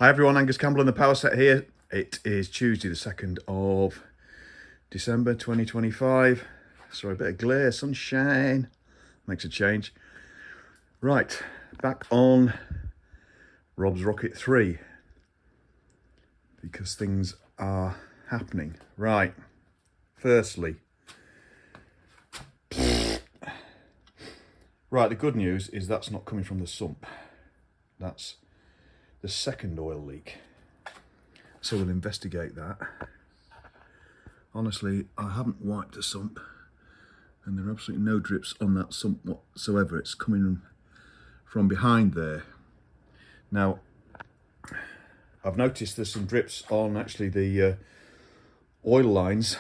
Hi everyone, Angus Campbell in the power set here. It is Tuesday the 2nd of December 2025. Sorry, a bit of glare, sunshine, makes a change. Right, back on Rob's Rocket 3 because things are happening. Right, firstly, right, the good news is that's not coming from the sump. That's the second oil leak. So we'll investigate that. Honestly, I haven't wiped the sump and there are absolutely no drips on that sump whatsoever. It's coming from behind there. Now, I've noticed there's some drips on actually the oil lines.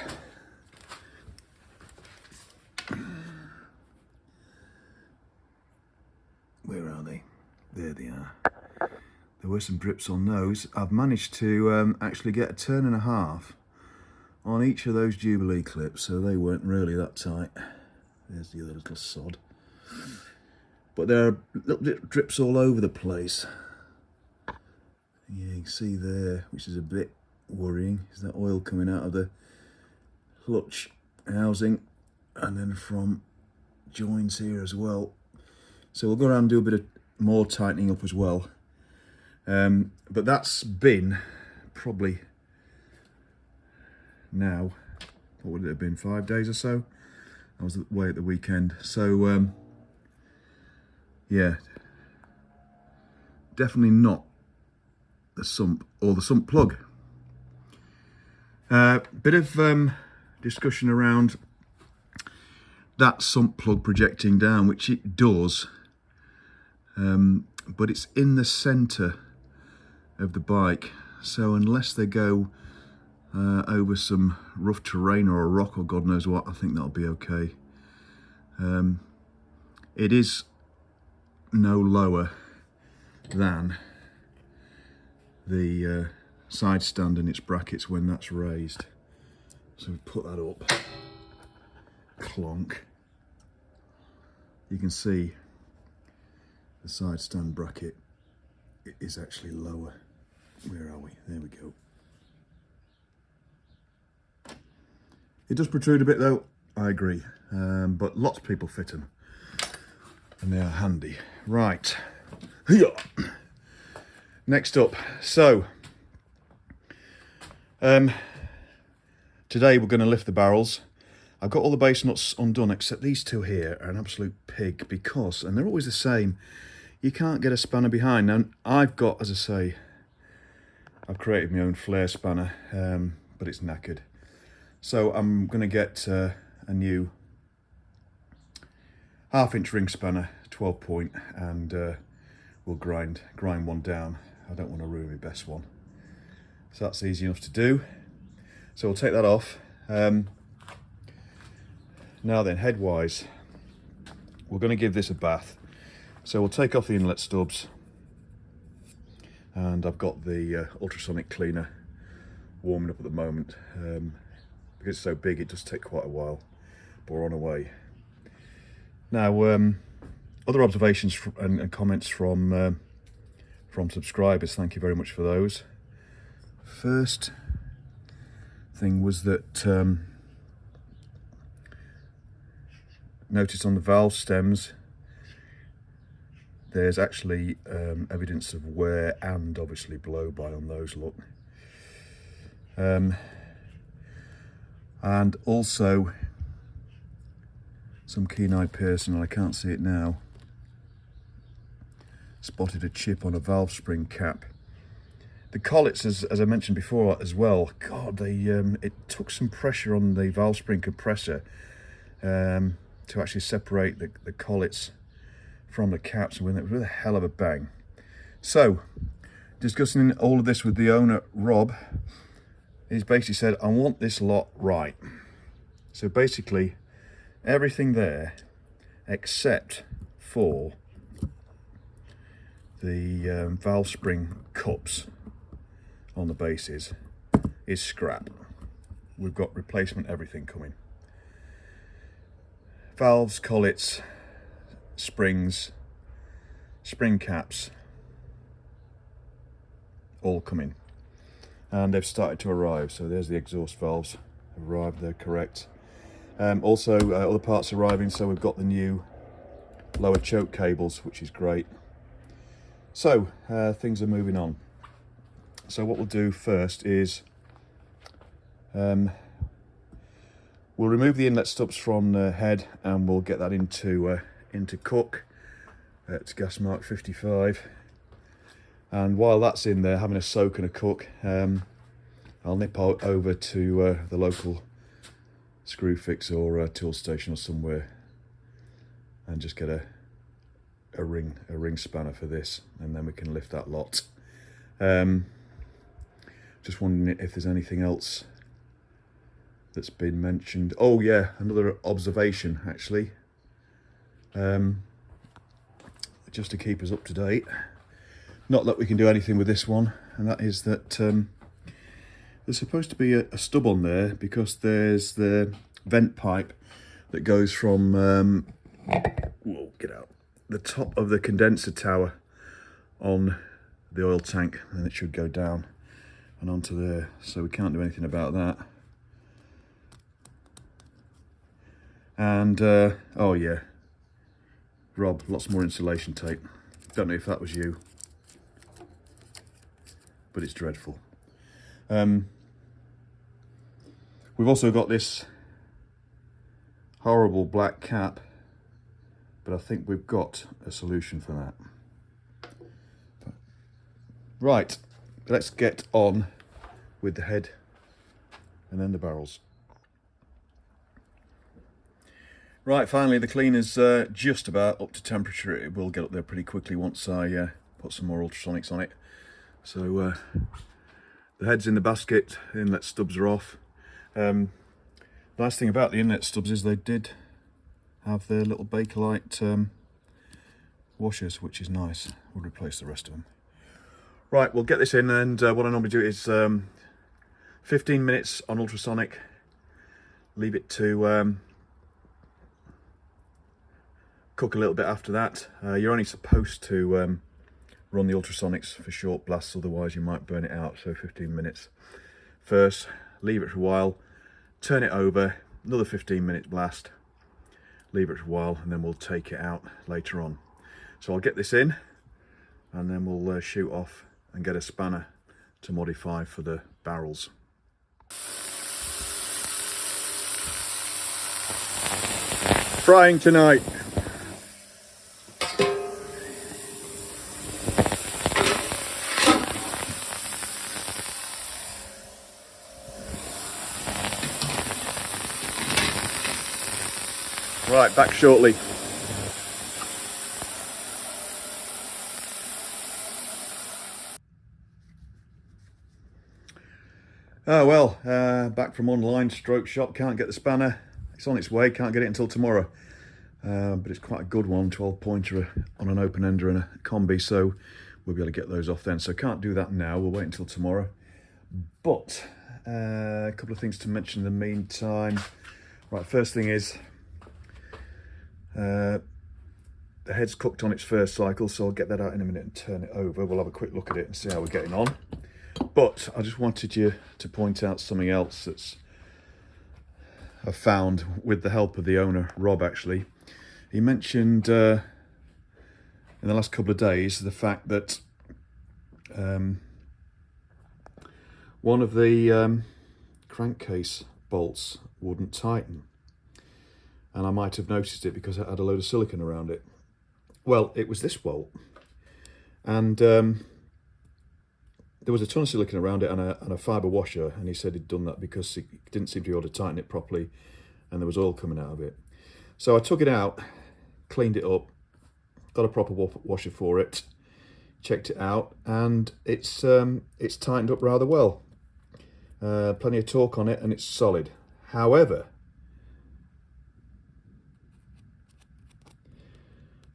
Where are they? There they are. There were some drips on those. I've managed to actually get a turn and a half on each of those Jubilee clips, so they weren't really that tight. There's the other little sod. But there are little drips all over the place. Yeah, you can see there, which is a bit worrying, is that oil coming out of the clutch housing and then from joins here as well. So we'll go around and do a bit of more tightening up as well. But that's been probably now, what would it have been, 5 days or so? I was away at the weekend. So, yeah, definitely not the sump or the sump plug. Bit of discussion around that sump plug projecting down, which it does, but it's in the centre of the bike, so unless they go over some rough terrain or a rock or God knows what, I think that'll be okay. It is no lower than the side stand in its brackets when that's raised. So we put that up, clonk. You can see the side stand bracket is actually lower. Where are we? There we go. It does protrude a bit though, I agree, but lots of people fit them and they are handy. Right, next up, so today we're going to lift the barrels. I've got all the base nuts undone except these two here are an absolute pig because, and they're always the same, you can't get a spanner behind. Now I've got, as I say, I've created my own flare spanner, but it's knackered. So I'm going to get a new 1/2 inch ring spanner, 12 point, and we'll grind one down. I don't want to ruin my best one. So that's easy enough to do. So we'll take that off. Now then, headwise, we're going to give this a bath. So we'll take off the inlet stubs. And I've got the ultrasonic cleaner warming up at the moment. Because it's so big, it does take quite a while, but we're on our way. Now, other observations and comments from subscribers, thank you very much for those. First thing was that notice on the valve stems, there's actually evidence of wear and obviously blow by on those, look. And also some keen-eyed person, and I can't see it now, spotted a chip on a valve spring cap. The collets, as I mentioned before as well, God, it took some pressure on the valve spring compressor to actually separate the collets from the caps, and with a hell of a bang. So, discussing all of this with the owner, Rob, he's basically said, I want this lot right. So basically, everything there, except for the valve spring cups on the bases, is scrap. We've got replacement everything coming. Valves, collets, springs, spring caps, all coming, and they've started to arrive. So there's the exhaust valves have arrived, they're correct. Also other parts arriving, so we've got the new lower choke cables, which is great. So things are moving on. So what we'll do first is we'll remove the inlet stubs from the head, and we'll get that into cook at gas mark 55. And while that's in there having a soak and a cook, I'll nip out over to the local screw fix or tool station or somewhere and just get a ring spanner for this, and then we can lift that lot. Just wondering if there's anything else that's been mentioned. Oh yeah, another observation actually, just to keep us up to date. Not that we can do anything with this one, and that is that there's supposed to be a stub on there, because there's the vent pipe that goes from whoa, get out, the top of the condenser tower on the oil tank, and it should go down and onto there, so we can't do anything about that. And oh yeah, Rob, lots more insulation tape. Don't know if that was you, but it's dreadful. We've also got this horrible black cap, but I think we've got a solution for that. Right, let's get on with the head and then the barrels. Right, finally the cleaner's just about up to temperature. It will get up there pretty quickly once I put some more ultrasonics on it. So the head's in the basket, the inlet stubs are off. Nice thing about the inlet stubs is they did have their little Bakelite washers, which is nice. We'll replace the rest of them. Right, we'll get this in, and what I normally do is 15 minutes on ultrasonic, leave it to cook a little bit after that. You're only supposed to run the ultrasonics for short blasts, otherwise you might burn it out. So 15 minutes first, leave it for a while, turn it over, another 15-minute blast, leave it for a while, and then we'll take it out later on. So I'll get this in, and then we'll shoot off and get a spanner to modify for the barrels. Frying tonight. Right, back shortly. Oh well, back from online stroke shop, can't get the spanner. It's on its way, can't get it until tomorrow. But it's quite a good one, 12-pointer on an open ender and a combi, so we'll be able to get those off then. So can't do that now, we'll wait until tomorrow. But a couple of things to mention in the meantime. Right, first thing is, the head's cooked on its first cycle, so I'll get that out in a minute and turn it over. We'll have a quick look at it and see how we're getting on. But I just wanted you to point out something else that's I've found with the help of the owner, Rob, actually. He mentioned in the last couple of days the fact that one of the crankcase bolts wouldn't tighten. And I might have noticed it because it had a load of silicone around it. Well, it was this bolt. And there was a ton of silicone around it and a fibre washer, and he said he'd done that because he didn't seem to be able to tighten it properly and there was oil coming out of it. So I took it out, cleaned it up, got a proper washer for it, checked it out, and it's tightened up rather well. Plenty of torque on it and it's solid. However,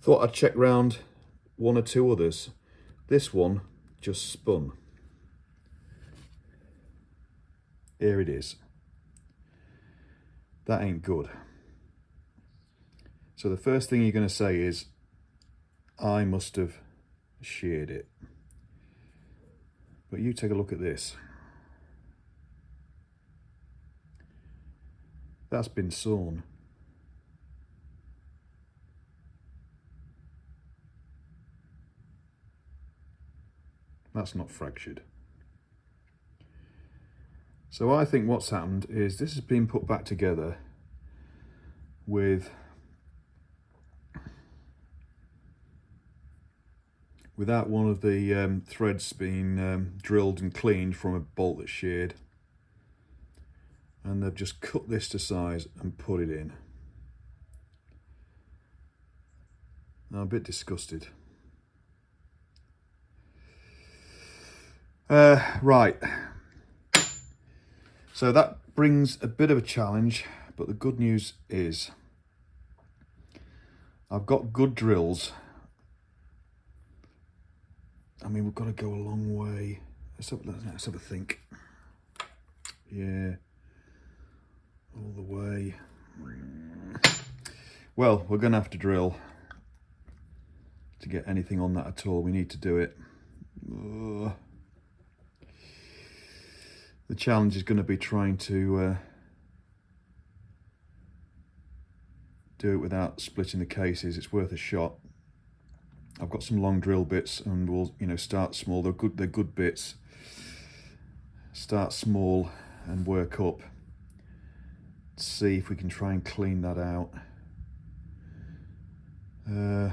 thought I'd check round one or two others. This one just spun. Here it is. That ain't good. So the first thing you're going to say is, I must have sheared it. But you take a look at this. That's been sawn. That's not fractured. So I think what's happened is this has been put back together without one of the threads being drilled and cleaned from a bolt that's sheared, and they've just cut this to size and put it in. I'm a bit disgusted. Right, so that brings a bit of a challenge, but the good news is I've got good drills. I mean, we've got to go a long way. Let's have a think. Yeah, all the way. Well, we're going to have to drill to get anything on that at all. We need to do it. The challenge is going to be trying to do it without splitting the cases. It's worth a shot. I've got some long drill bits, and we'll, you know, start small. They're good bits. Start small and work up. See if we can try and clean that out. I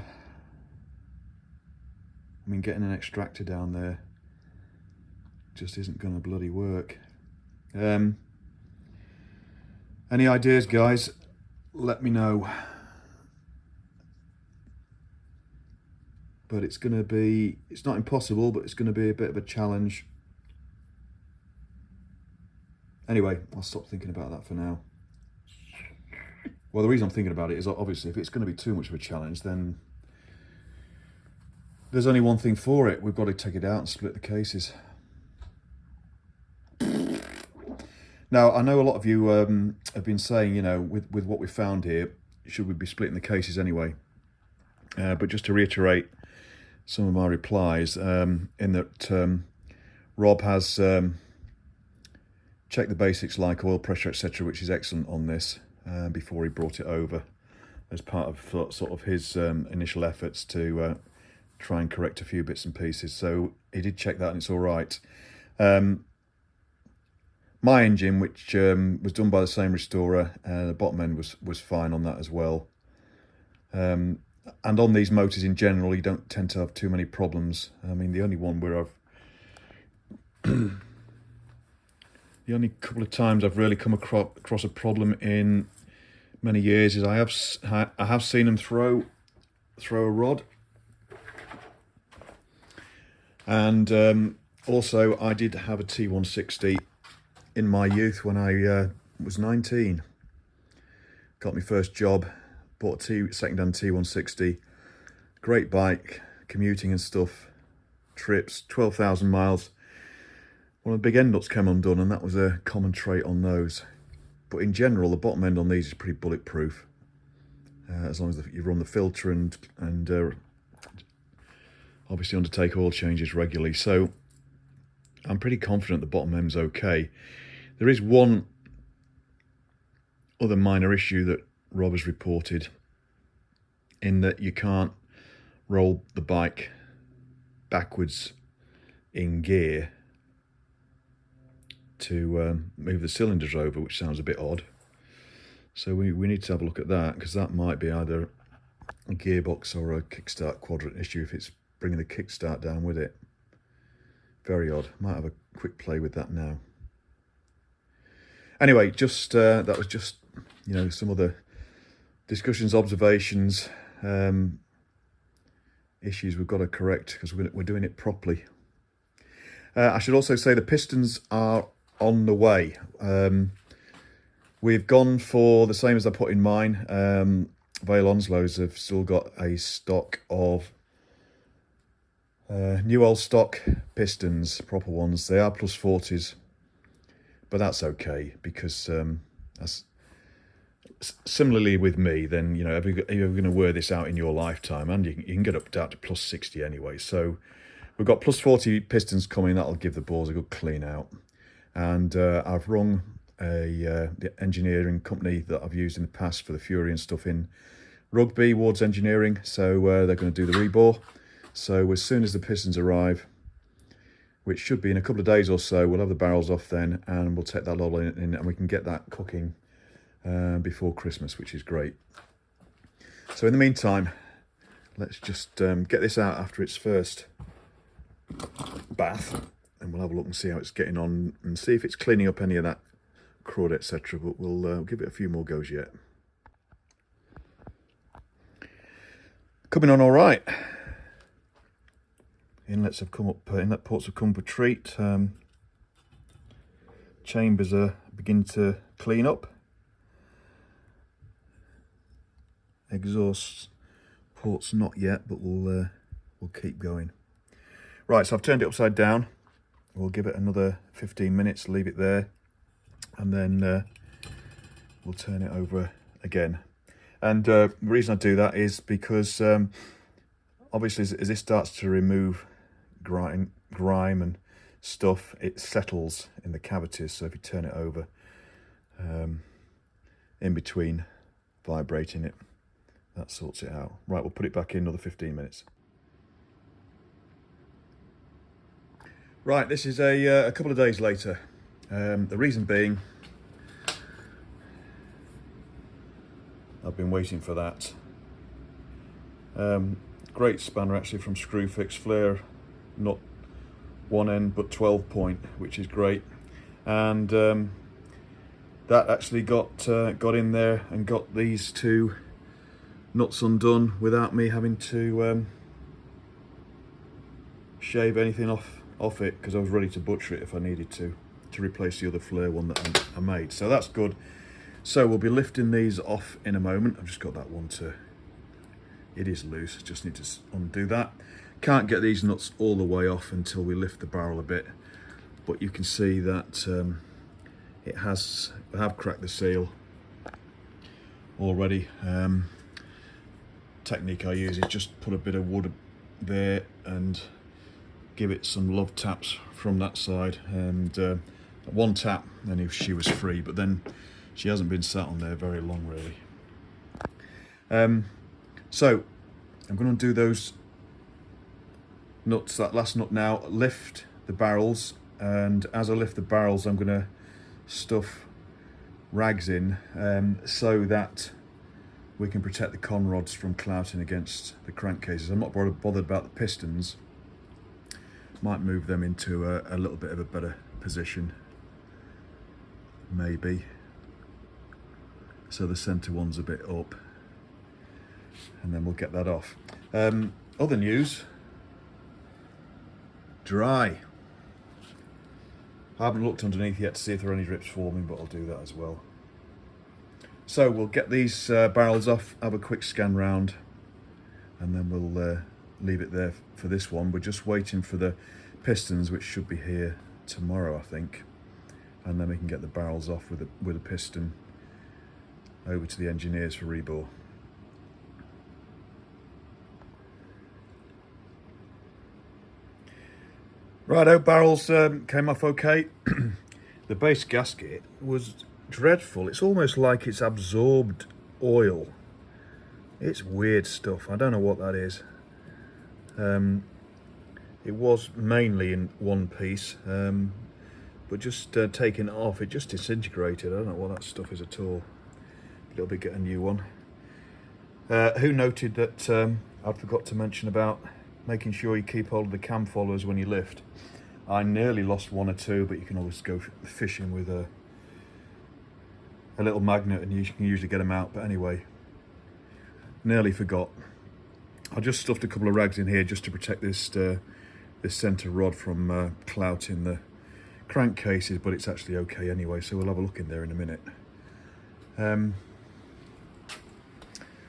mean, getting an extractor down there just isn't going to bloody work. Any ideas, guys? Let me know. But it's going to be, it's not impossible, but it's going to be a bit of a challenge. Anyway, I'll stop thinking about that for now. Well, the reason I'm thinking about it is obviously if it's going to be too much of a challenge, then there's only one thing for it. We've got to take it out and split the cases. Now, I know a lot of you have been saying, you know, with what we found here, should we be splitting the cases anyway? But just to reiterate some of my replies, in that Rob has checked the basics like oil pressure, etc., which is excellent on this, before he brought it over as part of sort of his initial efforts to try and correct a few bits and pieces. So he did check that and it's all right. My engine, which was done by the same restorer, the bottom end was fine on that as well. And on these motors in general, you don't tend to have too many problems. I mean, the only one where I've the only couple of times I've really come across a problem in many years is I have seen them throw a rod, and also I did have a T160 in my youth when I was 19. Got my first job, bought a second-hand T160, great bike, commuting and stuff, trips, 12,000 miles. One of the big end nuts came undone, and that was a common trait on those. But in general, the bottom end on these is pretty bulletproof, as long as you run the filter and obviously undertake oil changes regularly. So I'm pretty confident the bottom end's okay. There is one other minor issue that Rob has reported, in that you can't roll the bike backwards in gear to move the cylinders over, which sounds a bit odd. So we need to have a look at that, because that might be either a gearbox or a kickstart quadrant issue if it's bringing the kickstart down with it. Very odd. Might have a quick play with that now. Anyway, just that was just, you know, some other discussions, observations, issues we've got to correct, because we're doing it properly. I should also say the pistons are on the way. We've gone for the same as I put in mine. Vale Onslows have still got a stock of new old stock pistons, proper ones. They are plus 40s, but that's okay, because that's similarly with me. Then, you know, if you're going to wear this out in your lifetime, and you can get up to plus 60 anyway. So We've got plus 40 pistons coming. That'll give the bores a good clean out. And I've rung the engineering company that I've used in the past for the Fury and stuff in Rugby, Ward's Engineering. So they're going to do the rebore. So as soon as the pistons arrive, which should be in a couple of days or so, we'll have the barrels off then, and we'll take that lot in and we can get that cooking before Christmas, which is great. So in the meantime, let's just get this out after its first bath, and we'll have a look and see how it's getting on and see if it's cleaning up any of that crud, etc. But we'll give it a few more goes yet. Coming on all right. Inlets have come up, inlet ports have come up a treat. Chambers are beginning to clean up. Exhaust ports not yet, but we'll keep going. Right, so I've turned it upside down. We'll give it another 15 minutes, leave it there, and then we'll turn it over again. And the reason I do that is because obviously as this starts to remove grime and stuff, it settles in the cavities. So if you turn it over in between vibrating it, that sorts it out. Right, we'll put it back in another 15 minutes. Right, this is a couple of days later. The reason being, I've been waiting for that. Great spanner actually from Screwfix, flare, not one end but 12 point, which is great. And that actually got in there and got these two nuts undone without me having to shave anything off it, because I was ready to butcher it if I needed to replace the other flare one that I made. So that's good. So we'll be lifting these off in a moment. I've just got that one to, it is loose, just need to undo that. Can't get these nuts all the way off until we lift the barrel a bit, but you can see that I have cracked the seal already. Technique I use is just put a bit of wood there and give it some love taps from that side, and one tap and she was free, but then she hasn't been sat on there very long really. So I'm going to do those nuts, that last nut now, lift the barrels, and as I lift the barrels I'm going to stuff rags in so that we can protect the con rods from clouting against the crankcases. I'm not bothered about the pistons. Might move them into a little bit of a better position, maybe, so the centre one's a bit up, and then we'll get that off. Other news, dry. I haven't looked underneath yet to see if there are any drips forming, but I'll do that as well. So we'll get these barrels off, have a quick scan round, and then we'll leave it there for this one. We're just waiting for the pistons, which should be here tomorrow, I think, and then we can get the barrels off with a piston over to the engineers for rebore. Righto, barrels came off okay. The base gasket was dreadful. It's almost like it's absorbed oil. It's weird stuff. I don't know what that is. It was mainly in one piece, but just taking it off, it just disintegrated. I don't know what that stuff is at all. But it'll be get a new one. Who noted that I forgot to mention about making sure you keep hold of the cam followers when you lift. I nearly lost one or two, but you can always go fishing with a little magnet and you can usually get them out. But anyway, nearly forgot. I just stuffed a couple of rags in here just to protect this this centre rod from clouting the crankcases, but it's actually okay anyway, so we'll have a look in there in a minute.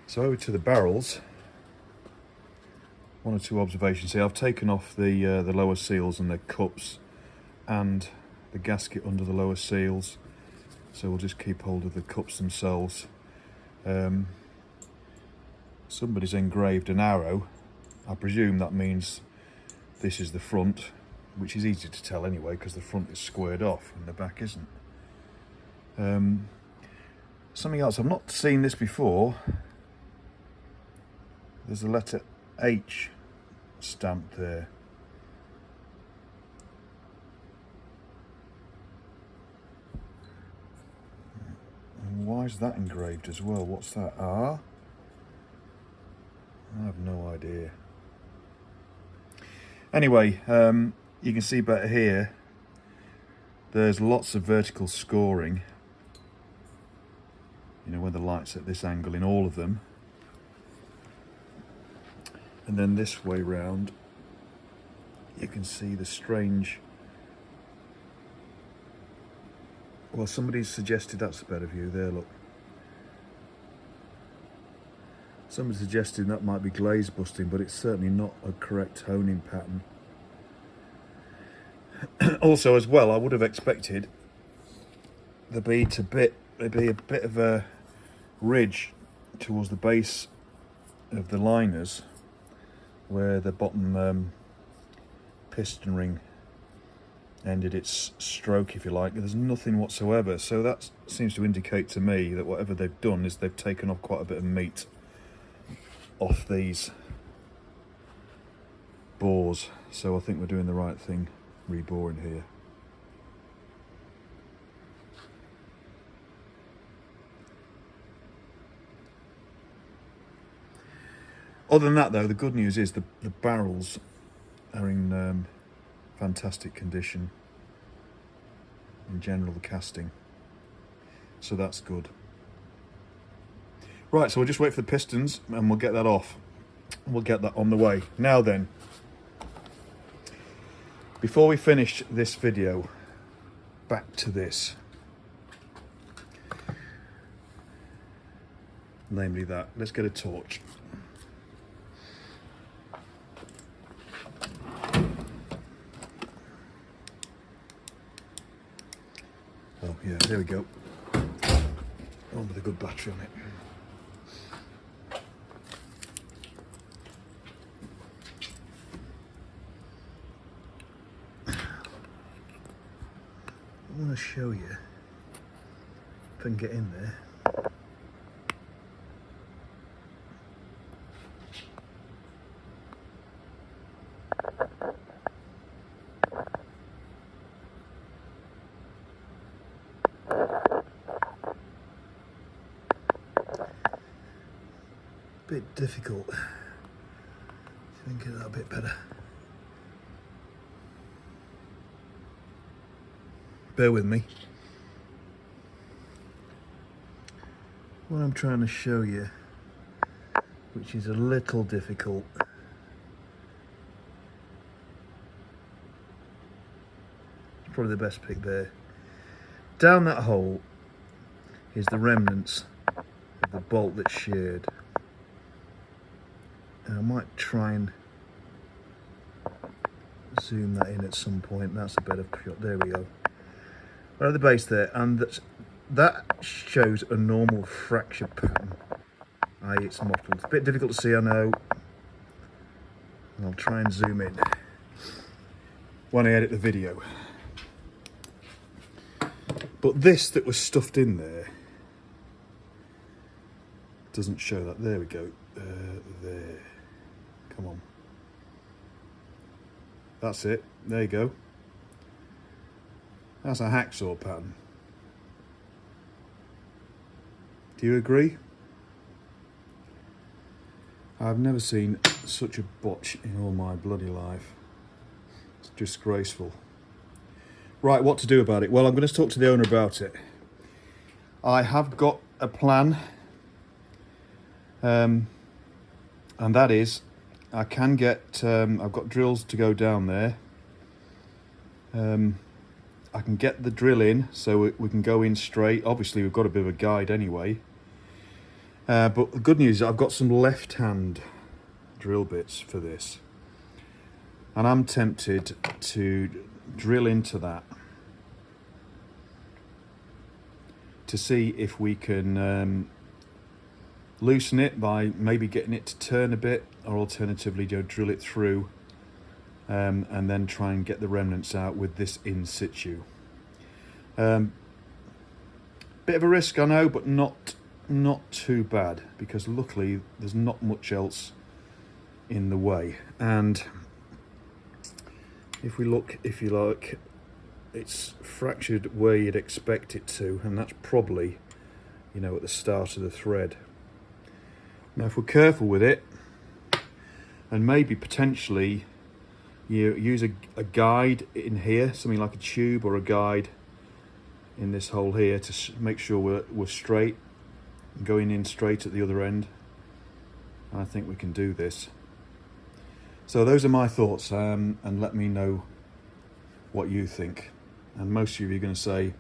So over to the barrels. One or two observations here. I've taken off the lower seals and the cups and the gasket under the lower seals, so we'll just keep hold of the cups themselves. Somebody's engraved an arrow. I presume that means this is the front, which is easy to tell anyway because the front is squared off and the back isn't. Something else, I've not seen this before. There's the letter H stamped there. And why is that engraved as well? What's that? R? I have no idea. Anyway, you can see better here. There's lots of vertical scoring. You know, when the light's at this angle in all of them. And then this way round, you can see the strange... Well, somebody's suggested that's a better view there, look. Somebody suggested that might be glaze busting, but it's certainly not a correct honing pattern. Also, as well, I would have expected there be a bit of a ridge towards the base of the liners, where the bottom piston ring ended its stroke, if you like. There's nothing whatsoever, so that seems to indicate to me that whatever they've done is they've taken off quite a bit of meat off these bores. So I think we're doing the right thing reboring here. Other than that though, the good news is the barrels are in fantastic condition. In general, the casting. So that's good. Right, so we'll just wait for the pistons and we'll get that off. We'll get that on the way. Now then, before we finish this video, back to this. Namely that. Let's get a torch. Oh yeah, there we go. One with a good battery on it. I want to show you if I can get in there. Bit difficult. I think it's a bit better. Bear with me. What I'm trying to show you, which is a little difficult, it's probably the best pick there. Down that hole is the remnants of the bolt that's sheared. And I might try and zoom that in at some point. That's a better shot. There we go. Right at the base there, and that shows a normal fracture pattern, i.e. it's mottled. It's a bit difficult to see, I know. I'll try and zoom in when I edit the video. But this that was stuffed in there doesn't show that. There we go. There. Come on. That's it. There you go. That's a hacksaw pattern. Do you agree? I've never seen such a botch in all my bloody life. It's disgraceful. Right, what to do about it? Well, I'm going to talk to the owner about it. I have got a plan. And that is, I can get, I've got drills to go down there. I can get the drill in so we can go in straight. Obviously we've got a bit of a guide anyway. But the good news is I've got some left-hand drill bits for this. And I'm tempted to drill into that to see if we can loosen it by maybe getting it to turn a bit, or alternatively drill it through and then try and get the remnants out with this in situ. Bit of a risk, I know, but not too bad, because luckily there's not much else in the way. And if we look, if you like, it's fractured where you'd expect it to, and that's probably, you know, at the start of the thread. Now if we're careful with it, and maybe potentially you use a guide in here, something like a tube or a guide in this hole here, to make sure we're straight, going in straight at the other end. I think we can do this. So those are my thoughts, and let me know what you think. And most of you are going to say,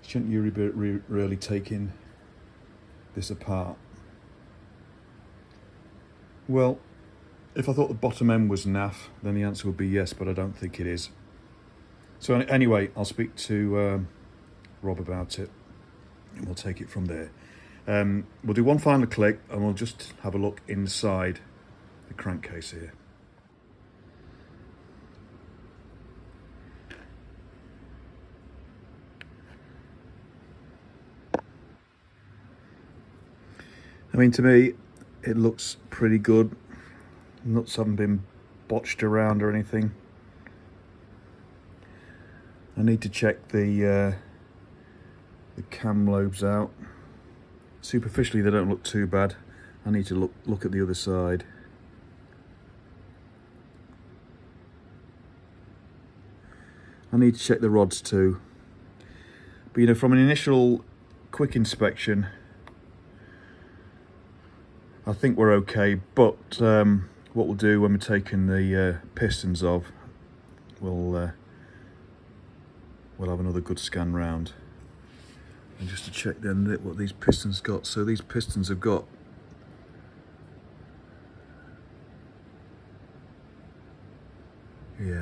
shouldn't you be really taking this apart? Well, if I thought the bottom end was naff, then the answer would be yes, but I don't think it is. So anyway, I'll speak to Rob about it, and we'll take it from there. We'll do one final click, and we'll just have a look inside the crankcase here. I mean, to me, it looks pretty good. Nuts haven't been botched around or anything. I need to check the cam lobes out. Superficially, they don't look too bad. I need to look at the other side. I need to check the rods too. But you know, from an initial quick inspection, I think we're okay. But what we'll do when we're taking the pistons off, we'll have another good scan round. And just to check then what these pistons got. So these pistons have got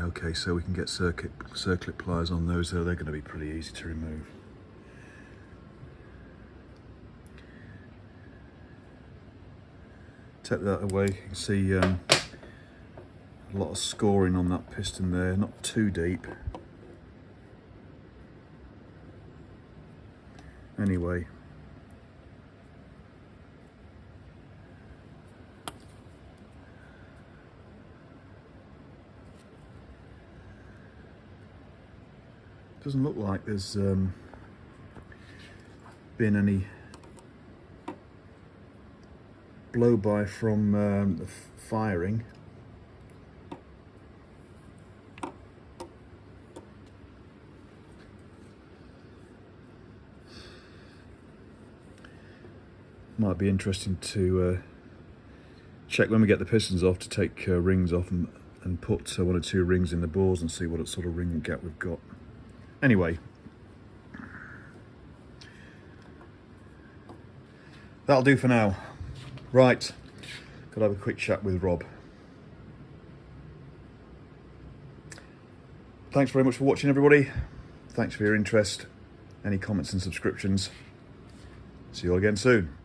okay, so we can get circlip pliers on those, though they're going to be pretty easy to remove. Take that away, you can see a lot of scoring on that piston there, not too deep. Anyway, doesn't look like there's been any blow-by from the firing. Might be interesting to check when we get the pistons off, to take rings off and put one or two rings in the bores and see what sort of ring gap we've got. Anyway, that'll do for now. Right, gotta have a quick chat with Rob. Thanks very much for watching, everybody. Thanks for your interest. Any comments and subscriptions. See you all again soon.